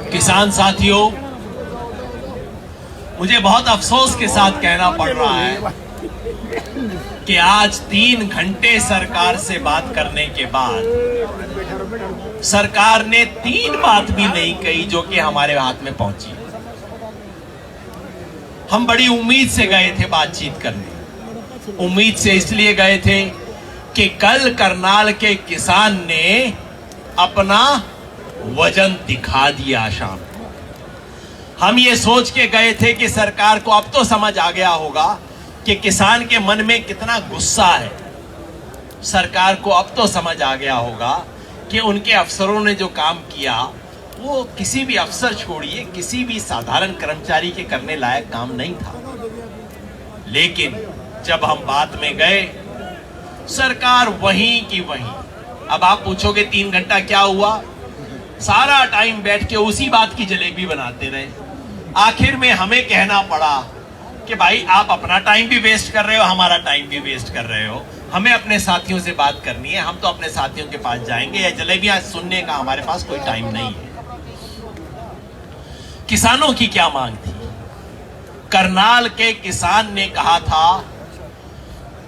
किसान साथियों, मुझे बहुत अफसोस के साथ कहना पड़ रहा है कि आज 3 घंटे सरकार से बात करने के बाद सरकार ने 3 बात भी नहीं कही जो कि हमारे हाथ में पहुंची। हम बड़ी उम्मीद से गए थे बातचीत करने। उम्मीद से इसलिए गए थे कि कल करनाल के किसान ने अपना वजन दिखा दिया शाम को। हम ये सोच के गए थे कि सरकार को अब तो समझ आ गया होगा कि किसान के मन में कितना गुस्सा है। सरकार को अब तो समझ आ गया होगा कि उनके अफसरों ने जो काम किया वो किसी भी अफसर छोड़िए, किसी भी साधारण कर्मचारी के करने लायक काम नहीं था। लेकिन जब हम बात में गए, सरकार वहीं की वहीं। अब आप पूछोगे 3 घंटा क्या हुआ? सारा टाइम बैठ के उसी बात की जलेबी बनाते रहे। आखिर में हमें कहना पड़ा कि भाई आप अपना टाइम भी वेस्ट कर रहे हो, हमारा टाइम भी वेस्ट कर रहे हो। हमें अपने साथियों से बात करनी है, हम तो अपने साथियों के पास जाएंगे। या जलेबियां सुनने का हमारे पास कोई टाइम नहीं है। किसानों की क्या मांग थी? करनाल के किसान ने कहा था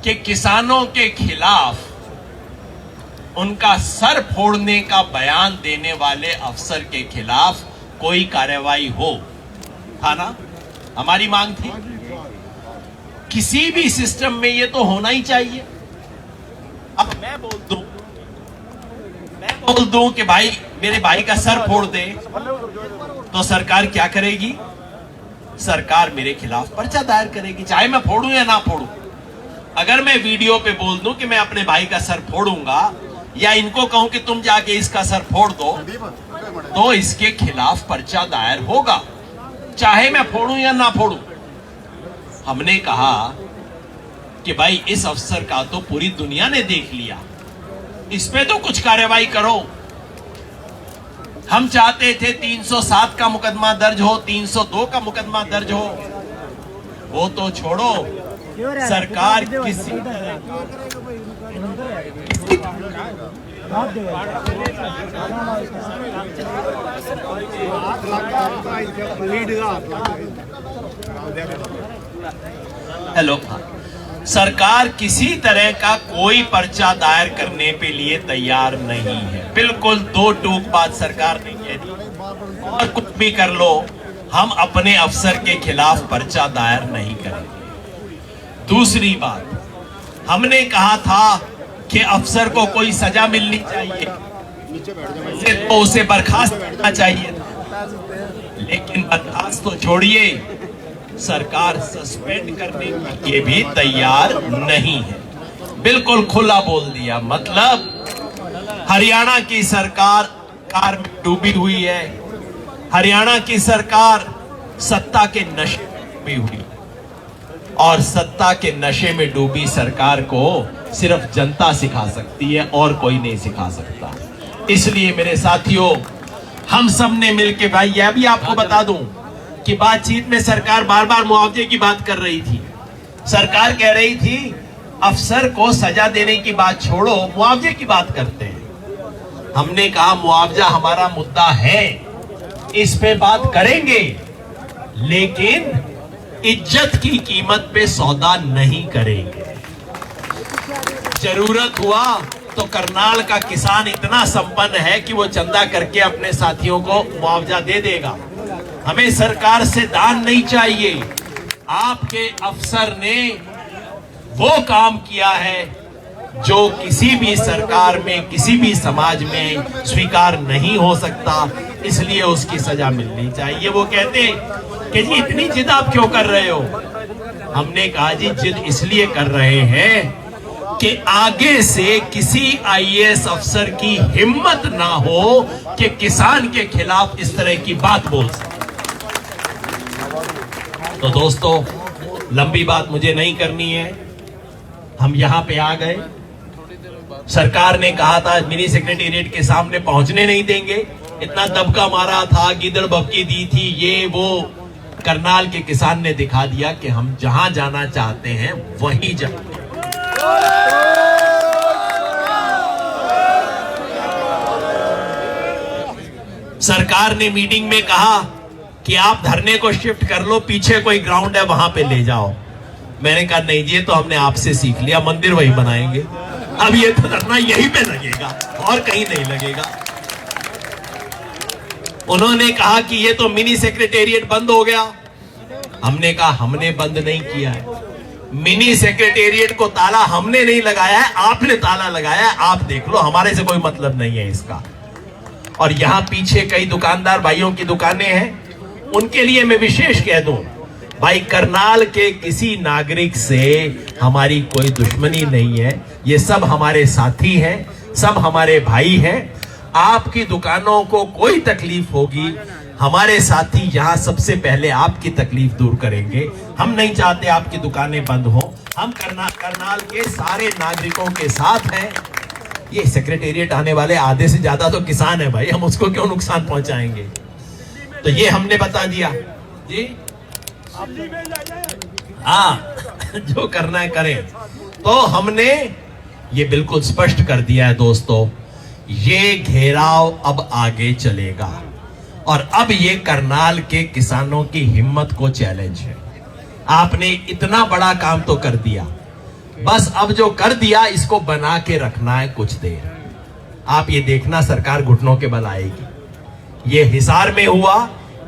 कि किसानों के खिलाफ उनका सर फोड़ने का बयान देने वाले अफसर के खिलाफ कोई कार्रवाई हो, था ना? हमारी मांग थी। किसी भी सिस्टम में ये तो होना ही चाहिए। अब मैं बोल दूं कि भाई मेरे भाई का सर फोड़ दे, तो सरकार क्या करेगी? सरकार मेरे खिलाफ पर्चा दायर करेगी, चाहे मैं फोड़ूं या ना फोड़ूं। अगर मैं वीडियो पे बोल दूं कि मैं अपने भाई का सर फोड़ूंगा, या इनको कहूं कि तुम जाके इसका सर फोड़ दो, तो इसके खिलाफ पर्चा दायर होगा, चाहे मैं फोड़ूं या ना फोड़ूं। हमने कहा कि भाई इस अफसर का तो पूरी दुनिया ने देख लिया, इस पे तो कुछ कार्रवाई करो। हम चाहते थे 307 का मुकदमा दर्ज हो, 302 का मुकदमा दर्ज हो। वो तो छोड़ो, सरकार किसी हेलो, सरकार किसी तरह का कोई पर्चा दायर करने पे लिए तैयार नहीं है। बिल्कुल 2 टूक बात सरकार ने कह दी, और कुछ भी कर लो, हम अपने अफसर के खिलाफ पर्चा दायर नहीं करेंगे। दूसरी बात, हमने कहा था कि अफसर को कोई सजा मिलनी चाहिए, तो उसे बर्खास्त करना चाहिए था। लेकिन बर्खास्त तो छोड़िए, सरकार सस्पेंड करने के लिए भी तैयार नहीं है। बिल्कुल खुला बोल दिया। मतलब हरियाणा की सरकार कार में डूबी हुई है, हरियाणा की सरकार सत्ता के नशे में डूबी हुई, और सत्ता के नशे में डूबी सरकार को सिर्फ जनता सिखा सकती है और कोई नहीं सिखा सकता। इसलिए मेरे साथियों, हम सब ने मिलकर, भाई यह भी आपको बता दूं कि बातचीत में सरकार बार बार मुआवजे की बात कर रही थी। सरकार कह रही थी अफसर को सजा देने की बात छोड़ो, मुआवजे की बात करते हैं। हमने कहा मुआवजा हमारा मुद्दा है, इस पे बात करेंगे, लेकिन इज्जत की कीमत पे सौदा नहीं करेंगे। जरूरत हुआ तो करनाल का किसान इतना संपन्न है कि वो चंदा करके अपने साथियों को मुआवजा दे देगा। हमें सरकार से दान नहीं चाहिए। आपके अफसर ने वो काम किया है जो किसी भी सरकार में, किसी भी समाज में स्वीकार नहीं हो सकता, इसलिए उसकी सजा मिलनी चाहिए। वो कहते कि जी इतनी जिद आप क्यों कर रहे हो? हमने कहा जी जिद इसलिए कर रहे हैं कि आगे से किसी आईएएस अफसर की हिम्मत ना हो कि किसान के खिलाफ इस तरह की बात बोल सके। तो दोस्तों, लंबी बात मुझे नहीं करनी है, हम यहां पे आ गए। सरकार ने कहा था मिनी सेक्रेटेरिएट के सामने पहुंचने नहीं देंगे, इतना दबका मारा था, गीदड़ बबकी दी थी, ये वो। करनाल के किसान ने दिखा दिया कि हम जहां जाना चाहते हैं वहीं जाएंगे। सरकार ने मीटिंग में कहा कि आप धरने को शिफ्ट कर लो, पीछे कोई ग्राउंड है वहां पे ले जाओ। मैंने कहा नहीं जी, ये तो हमने आपसे सीख लिया, मंदिर वही बनाएंगे, अब ये तो धरना यहीं पे लगेगा और कहीं नहीं लगेगा। उन्होंने कहा कि ये तो मिनी सेक्रेटेरिएट बंद हो गया। हमने कहा हमने बंद नहीं किया है, मिनी सेक्रेटेरिएट को ताला हमने नहीं लगाया है, आपने ताला लगाया है, आप देख लो, हमारे से कोई मतलब नहीं है इसका। और यहां पीछे कई दुकानदार भाइयों की दुकानें हैं, उनके लिए मैं विशेष कह दूं, भाई करनाल के किसी नागरिक से हमारी कोई दुश्मनी नहीं है, ये सब हमारे साथी हैं, सब हमारे भाई हैं। आपकी दुकानों को कोई तकलीफ होगी, हमारे साथी यहां सबसे पहले आपकी तकलीफ दूर करेंगे। हम नहीं चाहते आपकी दुकानें बंद हो, हम करनाल के सारे नागरिकों के साथ हैं। ये सेक्रेटेरिएट आने वाले आधे से ज्यादा तो किसान है भाई, हम उसको क्यों नुकसान पहुंचाएंगे। तो ये हमने बता दिया जी, हाँ जो करना है करें। तो हमने ये बिल्कुल स्पष्ट कर दिया है दोस्तों, ये घेराव अब आगे चलेगा और अब ये करनाल के किसानों की हिम्मत को चैलेंज है। आपने इतना बड़ा काम तो कर दिया, बस अब जो कर दिया इसको बना के रखना है कुछ देर। आप ये देखना सरकार घुटनों के बल आएगी। ये हिसार में हुआ,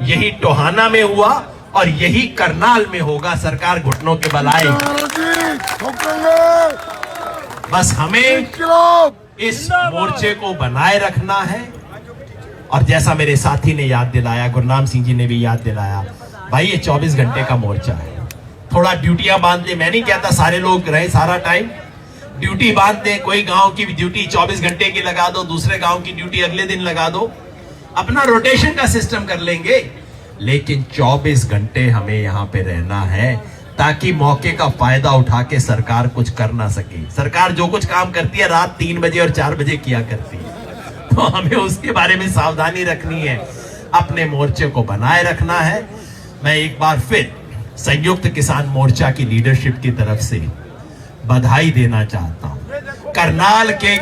यही टोहाना में हुआ और यही करनाल में होगा, सरकार घुटनों के बल आएगी। बस हमें इस मोर्चे को बनाए रखना है। और जैसा मेरे साथी ने याद दिलाया, गुरनाम सिंह जी ने भी याद दिलाया, भाई ये 24 घंटे का मोर्चा है, थोड़ा ड्यूटियां बांध ले। मैं नहीं कहता सारे लोग रहे सारा टाइम, ड्यूटी बांध दे, कोई गांव की ड्यूटी 24 घंटे की लगा दो, दूसरे गांव की ड्यूटी अगले दिन लगा दो, अपना रोटेशन का सिस्टम कर लेंगे। लेकिन 24 घंटे हमें यहाँ पे रहना है ताकि मौके का फायदा उठा के सरकार कुछ कर ना सके। सरकार जो कुछ काम करती है रात 3 बजे और 4 बजे किया करती है, तो हमें उसके बारे में सावधानी रखनी है, अपने मोर्चे को बनाए रखना है। मैं एक बार फिर संयुक्त किसान मोर्चा की लीडरशिप की तरफ से बधाई देना चाहता हूं। करनाल के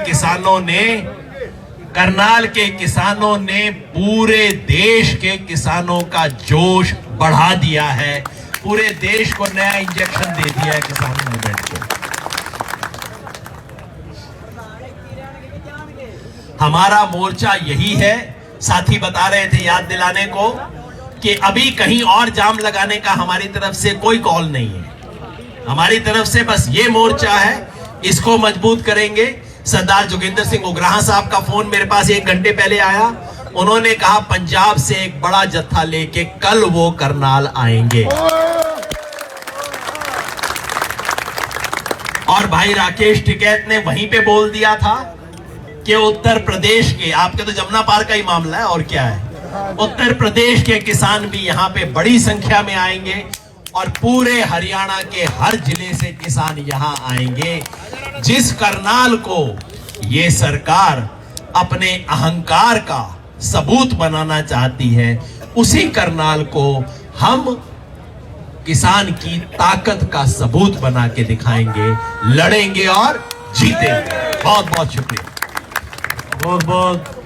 किसानों ने पूरे देश के किसानों का जोश बढ़ा दिया है, पूरे देश को नया इंजेक्शन दे दिया है किसान मूवमेंट को। हमारा मोर्चा यही है। साथी बता रहे थे याद दिलाने को कि अभी कहीं और जाम लगाने का हमारी तरफ से कोई कॉल नहीं है, हमारी तरफ से बस ये मोर्चा है, इसको मजबूत करेंगे। सरदार जोगिंदर सिंह उग्राहा साहब का फोन मेरे पास 1 घंटे पहले आया, उन्होंने कहा पंजाब से एक बड़ा जत्था लेके कल वो करनाल आएंगे। और भाई राकेश टिकैत ने वहीं पे बोल दिया था कि उत्तर प्रदेश के, आपके तो जमुना पार का ही मामला है और क्या है, उत्तर प्रदेश के किसान भी यहाँ पे बड़ी संख्या में आएंगे और पूरे हरियाणा के हर जिले से किसान यहाँ आएंगे। जिस करनाल को ये सरकार अपने अहंकार का सबूत बनाना चाहती है, उसी करनाल को हम किसान की ताकत का सबूत बना के दिखाएंगे, लड़ेंगे और जीतेंगे। बहुत बहुत शुक्रिया। बहुत बहुत